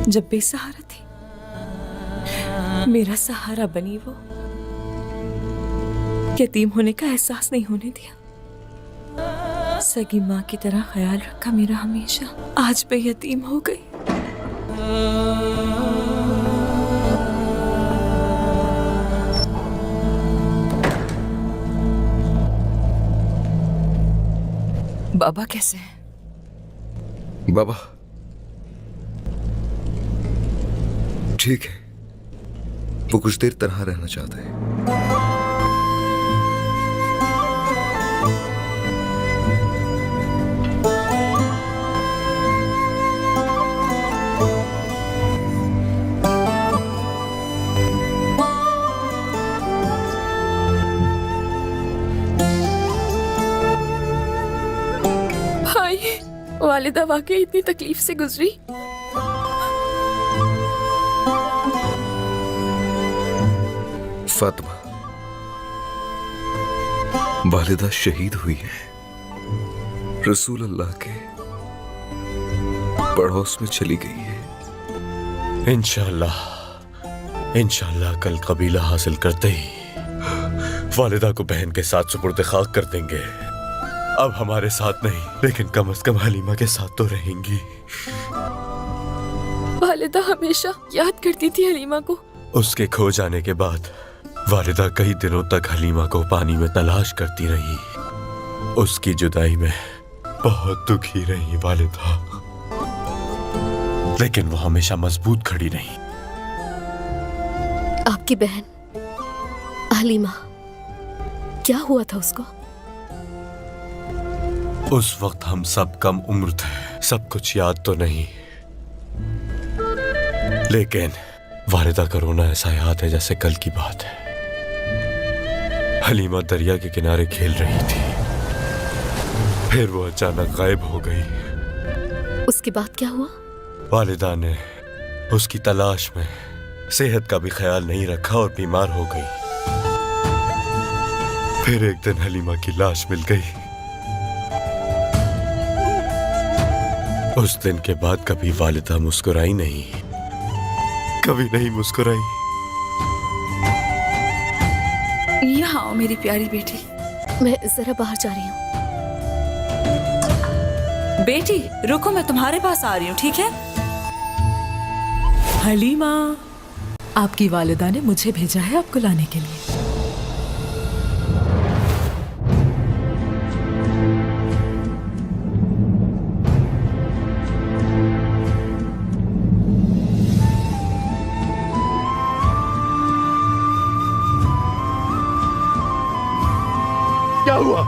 जब बेसहारा थी, मेरा सहारा बनी वो। यतीम होने का एहसास नहीं होने दिया। सगी माँ की तरह ख्याल रखा मेरा हमेशा। आज मैं यतीम हो गई। बाबा कैसे हैं? बाबा ठीक है, वो कुछ देर तनहा रहना चाहते हैं। भाई, वालिदा वाकई इतनी तकलीफ से गुजरी। फातिमा, वालिदा शहीद हुई है। रसूल अल्लाह के पड़ोस में चली गई है। इंशाअल्लाह कल कबीला हासिल करते ही वालिदा को बहन के साथ सुपुर्द खाक कर देंगे। अब हमारे साथ नहीं, लेकिन कम से कम हलीमा के साथ तो रहेंगी। वालिदा हमेशा याद करती थी हलीमा को। उसके खो जाने के बाद वालिदा कई दिनों तक हलीमा को पानी में तलाश करती रही। उसकी जुदाई में बहुत दुखी रही वालिदा, लेकिन वो हमेशा मजबूत खड़ी रही। आपकी बहन हलीमा, क्या हुआ था उसको? उस वक्त हम सब कम उम्र थे, सब कुछ याद तो नहीं, लेकिन वालिदा का रोना ऐसा याद है जैसे कल की बात है। हलीमा दरिया के किनारे खेल रही थी, फिर वो अचानक गायब हो गई। उसके बाद क्या हुआ? वालिदा ने उसकी तलाश में सेहत का भी ख्याल नहीं रखा और बीमार हो गई। फिर एक दिन हलीमा की लाश मिल गई। उस दिन के बाद कभी वालिदा मुस्कुराई नहीं, कभी नहीं मुस्कुराई। यहाँ आओ मेरी प्यारी बेटी। मैं जरा बाहर जा रही हूँ। बेटी रुको, मैं तुम्हारे पास आ रही हूँ, ठीक है? हलीमा, आपकी वालिदा ने मुझे भेजा है आपको लाने के लिए। क्या हुआ?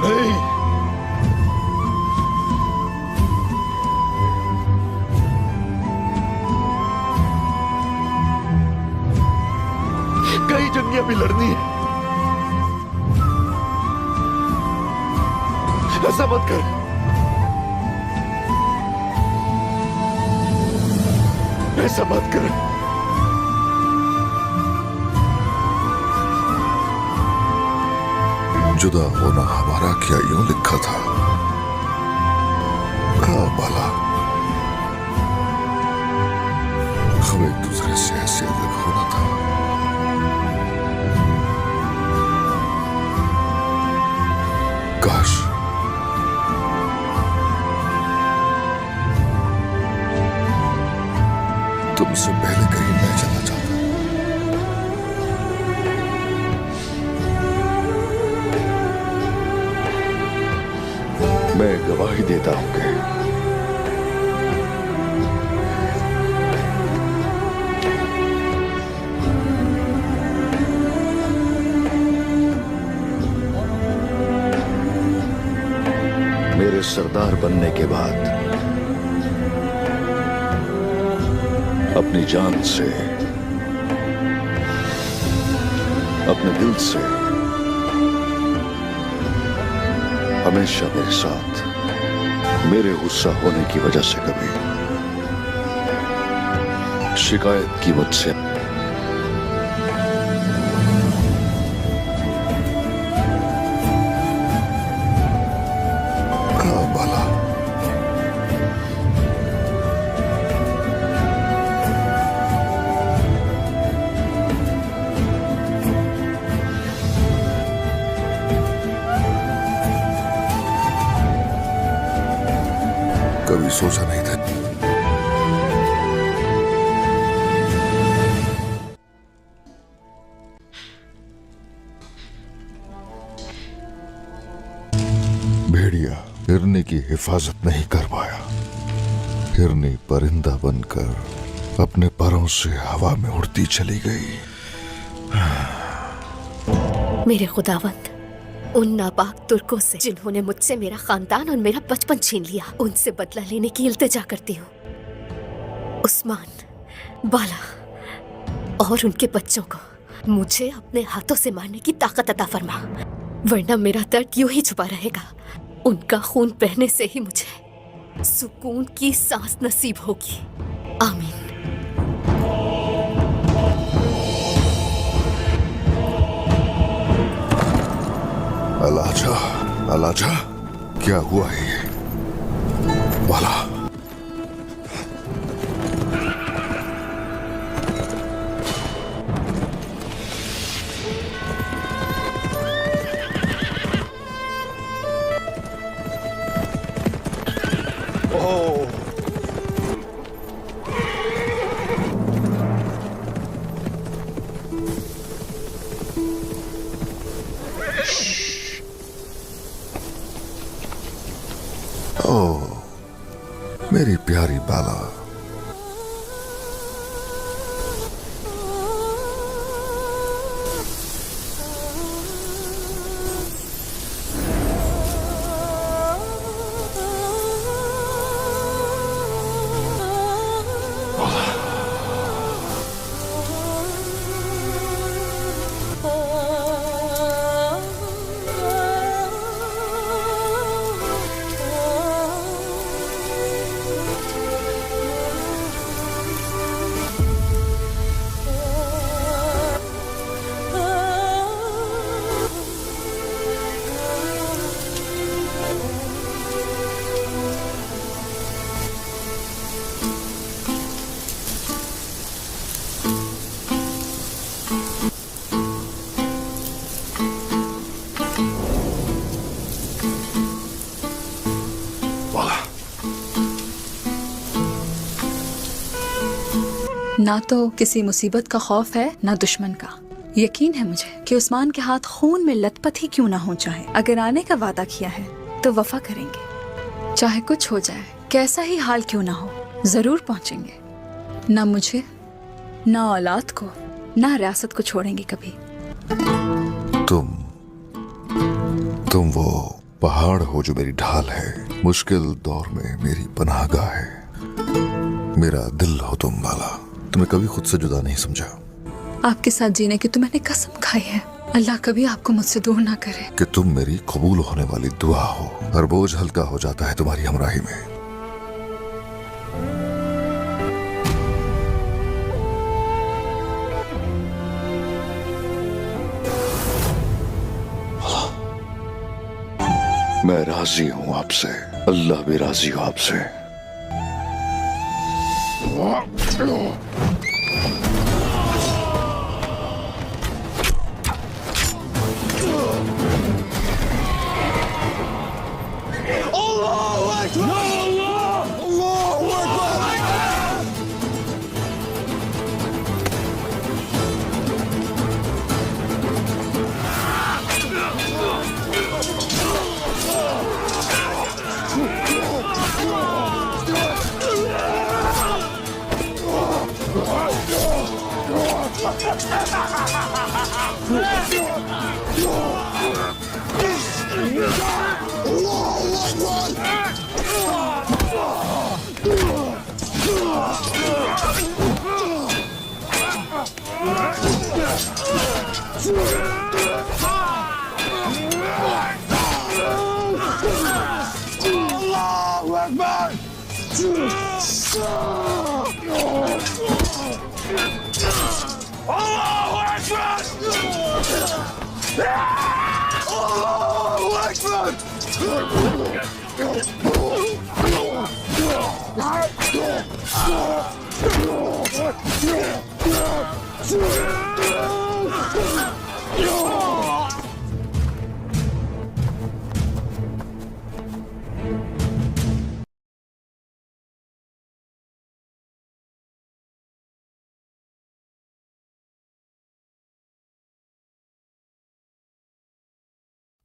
नहीं, कई जंगियां भी लड़नी है। ऐसा मत कर। ऐसा मत कर। जुदा होना हमारा क्या यूं लिखा था? बाला, हम एक दूसरे से ऐसे अलग होना था। काश तुमसे पहले कहीं मैं चला जाता। मैं गवाही देता हूं कि मेरे सरदार बनने के बाद अपनी जान से, अपने दिल से हमेशा मेरे साथ, मेरे गुस्सा होने की वजह से कभी शिकायत की मुझसे। बाला, कभी सोचा नहीं था। भेड़िया हिरनी की हिफाजत नहीं कर पाया। हिरनी परिंदा बनकर अपने परों से हवा में उड़ती चली गई। मेरे खुदावंद, उन नापाक तुर्कों से जिन्होंने मुझसे मेरा खानदान और मेरा बचपन छीन लिया, उनसे बदला लेने की इल्तिजा करती हूँ। उस्मान, बाला और उनके बच्चों को मुझे अपने हाथों से मारने की ताकत अता फरमा, वरना मेरा दर्द यूं ही छुपा रहेगा। उनका खून बहने से ही मुझे सुकून की सांस नसीब होगी। आमीन। अलाजा, अलाजा, क्या हुआ है ये? बाला, मेरी प्यारी बाला, ना तो किसी मुसीबत का खौफ है ना दुश्मन का। यकीन है मुझे कि उस्मान के हाथ खून में लथपथ ही क्यों ना हो जाए। अगर आने का वादा किया है तो वफा करेंगे, चाहे कुछ हो जाए, कैसा ही हाल क्यों ना हो, जरूर पहुंचेंगे। ना मुझे, ना औलाद को, ना रियासत को छोड़ेंगे कभी। तुम वो पहाड़ हो जो मेरी ढाल है, मुश्किल दौर में मेरी पनाहगाह है। मेरा दिल हो तुम बाला, तुम्हें कभी खुद से जुदा नहीं समझा। आपके साथ जीने की तो मैंने कसम खाई है। अल्लाह कभी आपको मुझसे दूर ना करे। कि तुम मेरी कबूल होने वाली दुआ हो। हर बोझ हल्का हो जाता है तुम्हारी हमराही में। मैं राजी हूं आपसे, अल्लाह भी राजी हो आपसे।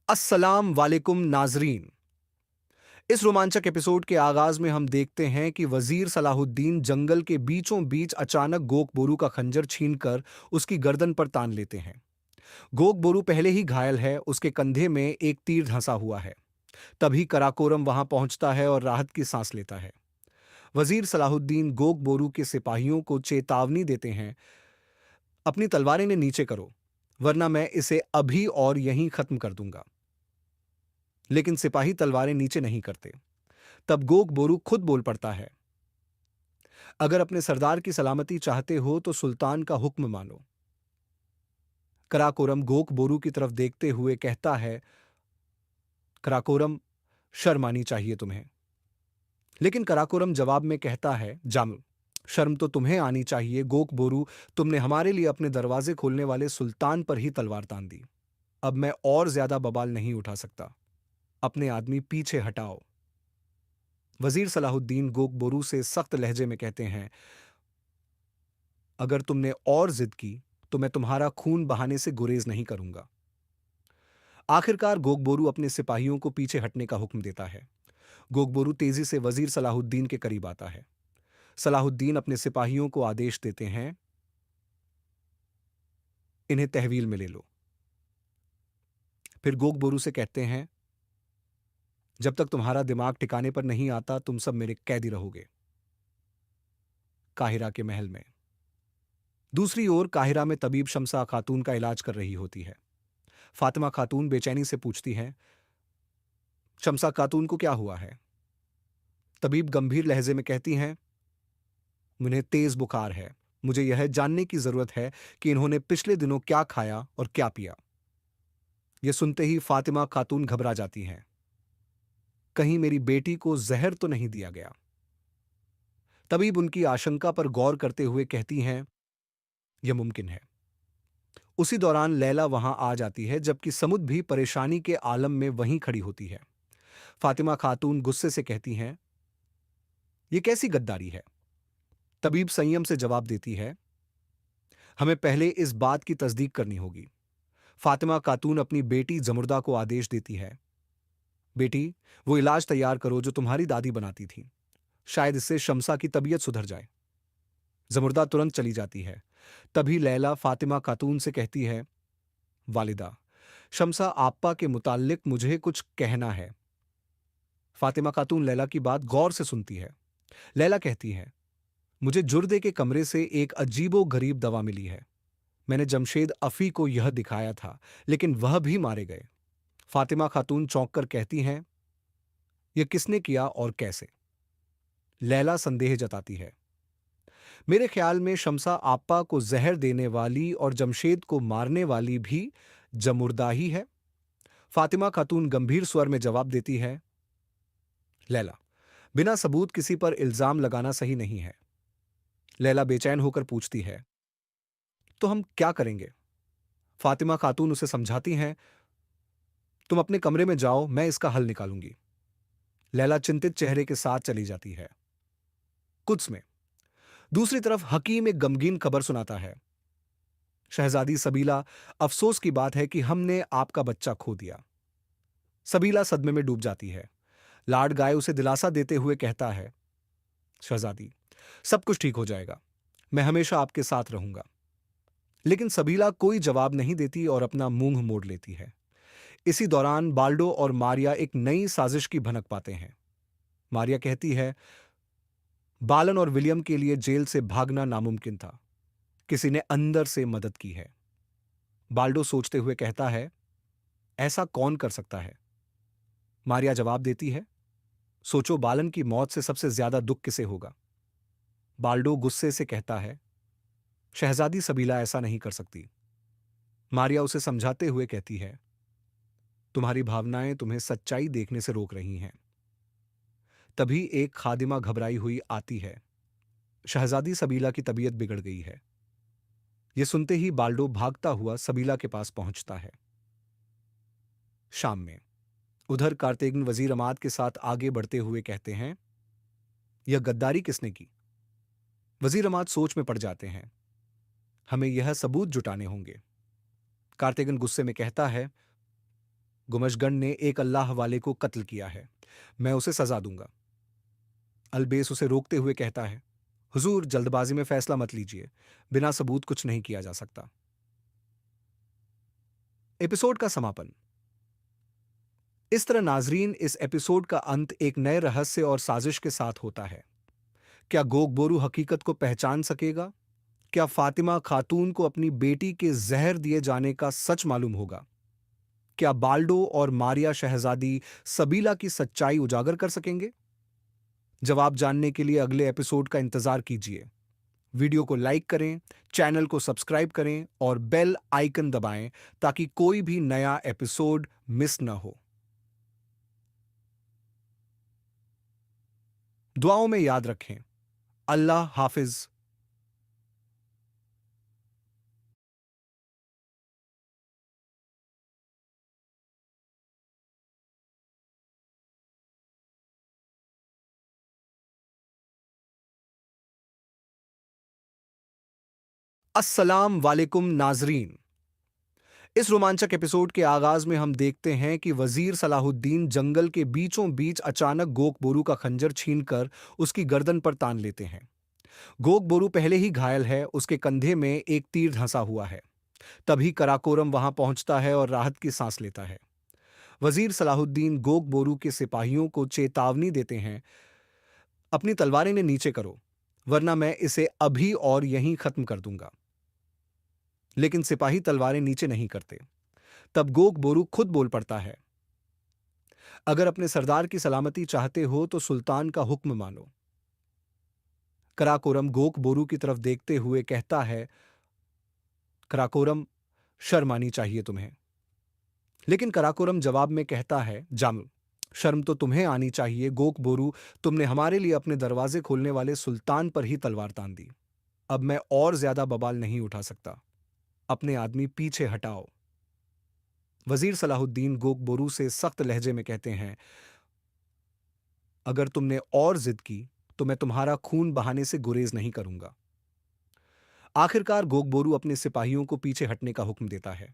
अस्सलाम वालेकुम नाजरीन। इस रोमांचक एपिसोड के आगाज में हम देखते हैं कि वजीर सलाहुद्दीन जंगल के बीचों बीच अचानक गोक बोरू का खंजर छीनकर उसकी गर्दन पर तान लेते हैं। गोक बोरू पहले ही घायल है, उसके कंधे में एक तीर धंसा हुआ है। तभी कराकोरम वहां पहुंचता है और राहत की सांस लेता है। वजीर सलाहुद्दीन गोक बोरू के सिपाहियों को चेतावनी देते हैं, अपनी तलवारें ने नीचे करो, वरना मैं इसे अभी और यहीं खत्म कर दूंगा। लेकिन सिपाही तलवारें नीचे नहीं करते। तब गोक बोरू खुद बोल पड़ता है, अगर अपने सरदार की सलामती चाहते हो तो सुल्तान का हुक्म मानो। कराकोरम गोक बोरू की तरफ देखते हुए कहता है, कराकोरम, शर्म आनी चाहिए तुम्हें। लेकिन कराकोरम जवाब में कहता है, जाम, शर्म तो तुम्हें आनी चाहिए गोक बोरू, तुमने हमारे लिए अपने दरवाजे खोलने वाले सुल्तान पर ही तलवार तान दी। अब मैं और ज्यादा बवाल नहीं उठा सकता, अपने आदमी पीछे हटाओ। वजीर सलाहुद्दीन गोक बोरू से सख्त लहजे में कहते हैं, अगर तुमने और जिद की तो मैं तुम्हारा खून बहाने से गुरेज नहीं करूंगा। आखिरकार गोक बोरू अपने सिपाहियों को पीछे हटने का हुक्म देता है। गोक बोरू तेजी से वजीर सलाहुद्दीन के करीब आता है। सलाहुद्दीन अपने सिपाहियों को आदेश देते हैं, इन्हें तहवील में ले लो। फिर गोक बोरू से कहते हैं, जब तक तुम्हारा दिमाग ठिकाने पर नहीं आता तुम सब मेरे कैदी रहोगे। काहिरा के महल में दूसरी ओर काहिरा में तबीब शम्सा खातून का इलाज कर रही होती है। फातिमा खातून बेचैनी से पूछती है, शम्सा खातून को क्या हुआ है? तबीब गंभीर लहजे में कहती हैं, मुझे तेज बुखार है, मुझे यह जानने की जरूरत है कि इन्होंने पिछले दिनों क्या खाया और क्या पिया। यह सुनते ही फातिमा खातून घबरा जाती हैं, कहीं मेरी बेटी को जहर तो नहीं दिया गया। तबीब उनकी आशंका पर गौर करते हुए कहती हैं, यह मुमकिन है। उसी दौरान लैला वहां आ जाती है, जबकि समुद भी परेशानी के आलम में वहीं खड़ी होती है। फातिमा खातून गुस्से से कहती हैं, यह कैसी गद्दारी है? तबीब संयम से जवाब देती है, हमें पहले इस बात की तस्दीक करनी होगी। फातिमा खातून अपनी बेटी जमुर्दा को आदेश देती है, बेटी, वो इलाज तैयार करो जो तुम्हारी दादी बनाती थी, शायद इससे शम्सा की तबीयत सुधर जाए। जमुर्दा तुरंत चली जाती है। तभी लैला फातिमा खातून से कहती है, वालिदा, शम्सा आप्पा के मुताल्लिक मुझे कुछ कहना है। फातिमा खातून लैला की बात गौर से सुनती है। लैला कहती है, मुझे जुर्दे के कमरे से एक अजीबो गरीब दवा मिली है। मैंने जमशेद अफी को यह दिखाया था, लेकिन वह भी मारे गए। फातिमा खातून चौंक कर कहती हैं, यह किसने किया और कैसे? लैला संदेह जताती है, मेरे ख्याल में शम्सा आप्पा को जहर देने वाली और जमशेद को मारने वाली भी जमुर्दा ही है। फातिमा खातून गंभीर स्वर में जवाब देती है, लैला, बिना सबूत किसी पर इल्जाम लगाना सही नहीं है। लैला बेचैन होकर पूछती है, तो हम क्या करेंगे? फातिमा खातून उसे समझाती हैं, तुम अपने कमरे में जाओ, मैं इसका हल निकालूंगी। लैला चिंतित चेहरे के साथ चली जाती है। कुछ में दूसरी तरफ हकीम एक गमगीन खबर सुनाता है, शहजादी सबीला, अफसोस की बात है कि हमने आपका बच्चा खो दिया। सबीला सदमे में डूब जाती है। लाड गाय उसे दिलासा देते हुए कहता है, शहजादी, सब कुछ ठीक हो जाएगा, मैं हमेशा आपके साथ रहूंगा। लेकिन सबीला कोई जवाब नहीं देती और अपना मुंह मोड़ लेती है। इसी दौरान बाल्डो और मारिया एक नई साजिश की भनक पाते हैं। मारिया कहती है, बालन और विलियम के लिए जेल से भागना नामुमकिन था, किसी ने अंदर से मदद की है। बाल्डो सोचते हुए कहता है, ऐसा कौन कर सकता है? मारिया जवाब देती है, सोचो, बालन की मौत से सबसे ज्यादा दुख किसे होगा? बाल्डो गुस्से से कहता है, शहजादी सबीला ऐसा नहीं कर सकती। मारिया उसे समझाते हुए कहती है, तुम्हारी भावनाएं तुम्हें सच्चाई देखने से रोक रही हैं। तभी एक खादिमा घबराई हुई आती है, शहजादी सबीला की तबीयत बिगड़ गई है। यह सुनते ही बाल्डो भागता हुआ सबीला के पास पहुंचता है। शाम में उधर कार्तेगन वजीर अमाद के साथ आगे बढ़ते हुए कहते हैं, यह गद्दारी किसने की? वजीर अमाद सोच में पड़ जाते हैं, हमें यह सबूत जुटाने होंगे। कार्तेगन गुस्से में कहता है, गुमशगन ने एक अल्लाह वाले को कत्ल किया है, मैं उसे सजा दूंगा। अलबेस उसे रोकते हुए कहता है, हुजूर जल्दबाजी में फैसला मत लीजिए, बिना सबूत कुछ नहीं किया जा सकता। एपिसोड का समापन। इस तरह नाजरीन, इस एपिसोड का अंत एक नए रहस्य और साजिश के साथ होता है। क्या गोग बोरू हकीकत को पहचान सकेगा? क्या फातिमा खातून को अपनी बेटी के जहर दिए जाने का सच मालूम होगा? क्या बाल्डो और मारिया शहजादी सबीला की सच्चाई उजागर कर सकेंगे? जवाब जानने के लिए अगले एपिसोड का इंतजार कीजिए। वीडियो को लाइक करें, चैनल को सब्सक्राइब करें और बेल आइकन दबाएं ताकि कोई भी नया एपिसोड मिस न हो। दुआओं में याद रखें। अल्लाह हाफिज। अस्सलाम वालेकुम नाजरीन। इस रोमांचक एपिसोड के आगाज में हम देखते हैं कि वजीर सलाहुद्दीन जंगल के बीचों बीच अचानक गोक बोरू का खंजर छीनकर उसकी गर्दन पर तान लेते हैं। गोक बोरू पहले ही घायल है, उसके कंधे में एक तीर धंसा हुआ है। तभी कराकोरम वहां पहुंचता है और राहत की सांस लेता है। वजीर सलाहुद्दीन गोक बोरू के सिपाहियों को चेतावनी देते हैं, अपनी तलवारें ने नीचे करो, वरना मैं इसे अभी और यहीं खत्म कर दूंगा। लेकिन सिपाही तलवारें नीचे नहीं करते। तब गोक बोरू खुद बोल पड़ता है, अगर अपने सरदार की सलामती चाहते हो तो सुल्तान का हुक्म मानो। कराकोरम गोक बोरू की तरफ देखते हुए कहता है, कराकोरम, शर्म आनी चाहिए तुम्हें। लेकिन कराकोरम जवाब में कहता है, जामल, शर्म तो तुम्हें आनी चाहिए गोक बोरू, तुमने हमारे लिए अपने दरवाजे खोलने वाले सुल्तान पर ही तलवार तान दी। अब मैं और ज्यादा बवाल नहीं उठा सकता, अपने आदमी पीछे हटाओ। वजीर सलाहुद्दीन गोक बोरू से सख्त लहजे में कहते हैं, अगर तुमने और जिद की तो मैं तुम्हारा खून बहाने से गुरेज नहीं करूंगा। आखिरकार गोक बोरू अपने सिपाहियों को पीछे हटने का हुक्म देता है।